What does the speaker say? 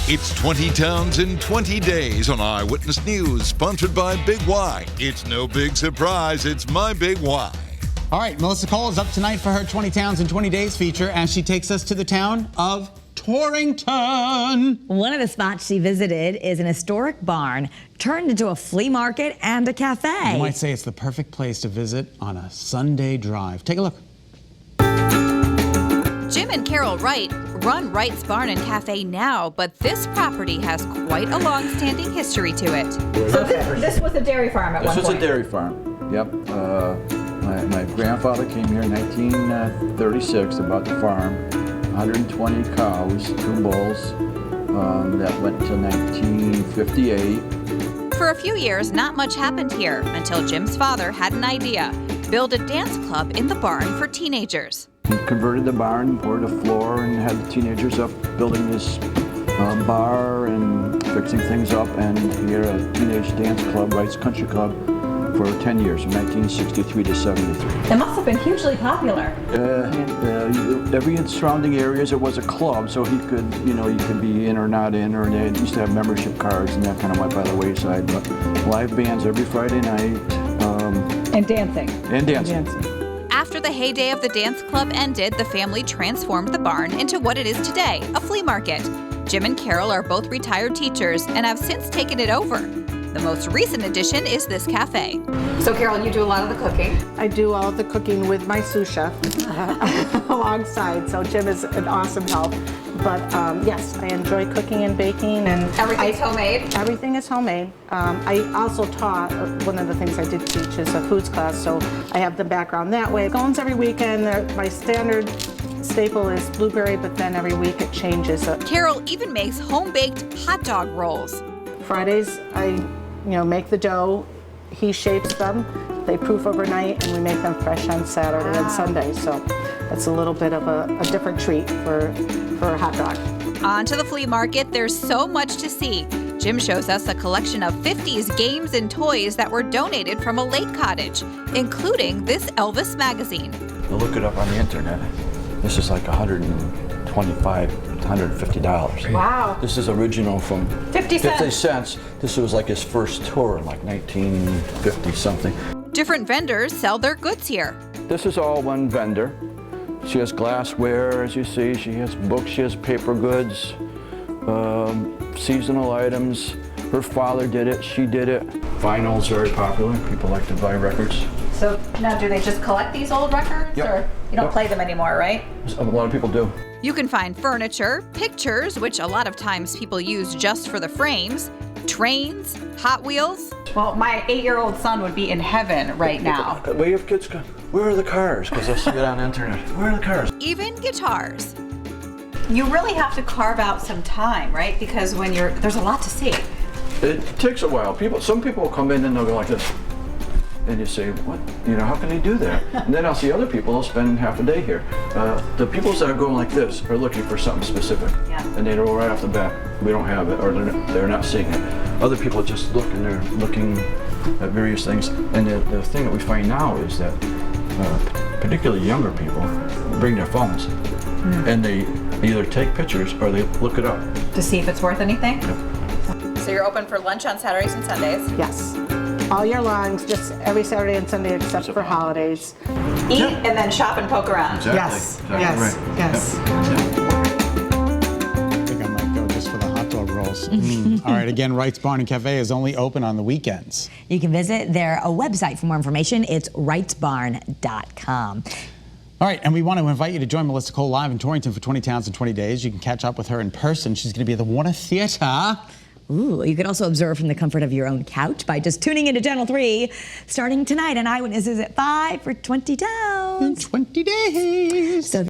It's 20 towns in 20 days on Eyewitness News, sponsored by Big Y. It's no big surprise, it's my Big Y. All right, Melissa Cole is up tonight for her 20 Towns in 20 Days feature as she takes us to the town of Torrington. One of the spots she visited is an historic barn turned into a flea market and a cafe. You might say it's the perfect place to visit on a Sunday drive. Take a look. Jim and Carol Wright run Wright's Barn and Cafe now, but this property has quite a long-standing history to it. So this was a dairy farm at one point? This was a dairy farm, yep. My grandfather came here in 1936 and bought the farm. 120 cows, 2 bulls, that went to 1958. For a few years, not much happened here until Jim's father had an idea: build a dance club in the barn for teenagers. He converted the barn, poured a floor, and had the teenagers up building this bar and fixing things up, and he had a teenage dance club, Wright's Country Club, for 10 years, from 1963 to 73. It must have been hugely popular. Every surrounding areas, it was a club, so he could, you could be in or not in, or they used to have membership cards, and that kind of went by the wayside. But live bands every Friday night. And dancing. And dancing. After the heyday of the dance club ended, the family transformed the barn into what it is today, a flea market. Jim and Carol are both retired teachers and have since taken it over. The most recent addition is this cafe. So Carol, you do a lot of the cooking. I do all the cooking with my sous chef alongside, so Jim is an awesome help. But yes, I enjoy cooking and baking. And Everything's homemade? Everything is homemade. I also taught, one of the things I did teach is a foods class, so I have the background that way. Scones every weekend. My standard staple is blueberry, but then every week it changes. Carol even makes home-baked hot dog rolls. Fridays, I make the dough, he shapes them, they proof overnight, and we make them fresh on Saturday and Sunday. So it's a little bit of a different treat for a hot dog. On to the flea market, there's so much to see. Jim shows us a collection of 50s games and toys that were donated from a lake cottage, including this Elvis magazine. You'll look it up on the internet. This is like $125, $150. Wow. This is original from 50 cents. 50 cents. This was like his first tour in like 1950 something. Different vendors sell their goods here. This is all one vendor. She has glassware, as you see. She has books, she has paper goods, seasonal items. Her father did it, she did it. Vinyl's very popular. People like to buy records. So now do they just collect these old records? Yep. Or you don't play them anymore, right? A lot of people do. You can find furniture, pictures, which a lot of times people use just for the frames, trains, Hot Wheels. Well, my 8-year-old son would be in heaven right now. We have kids go, where are the cars? Because they'll see it on the internet. Where are the cars? Even guitars. You really have to carve out some time, right? Because when there's a lot to see. It takes a while. Some people will come in and they'll go like this. And you say, what? How can they do that? And then I'll see other people who'll spend half a day here. The people that are going like this are looking for something specific. Yeah. And they know right off the bat, we don't have it, or they're not seeing it. Other people just look and they're looking at various things. And the thing that we find now is that particularly younger people bring their phones and they either take pictures or they look it up. To see if it's worth anything? Yep. So you're open for lunch on Saturdays and Sundays? Yes. All year long, just every Saturday and Sunday except for holidays. Eat and then shop and poke around. Exactly. Yes, Exactly yes, right. yes. I think I might go just for the hot dog rolls. All right, again, Wright's Barn and Cafe is only open on the weekends. You can visit their website for more information. It's wrightsbarn.com. All right, and we want to invite you to join Melissa Cole live in Torrington for 20 Towns in 20 Days. You can catch up with her in person. She's going to be at the Warner Theater. Ooh, you can also observe from the comfort of your own couch by just tuning into Channel 3 starting tonight on Eyewitnesses at 5 for 20 Towns. In 20 days. So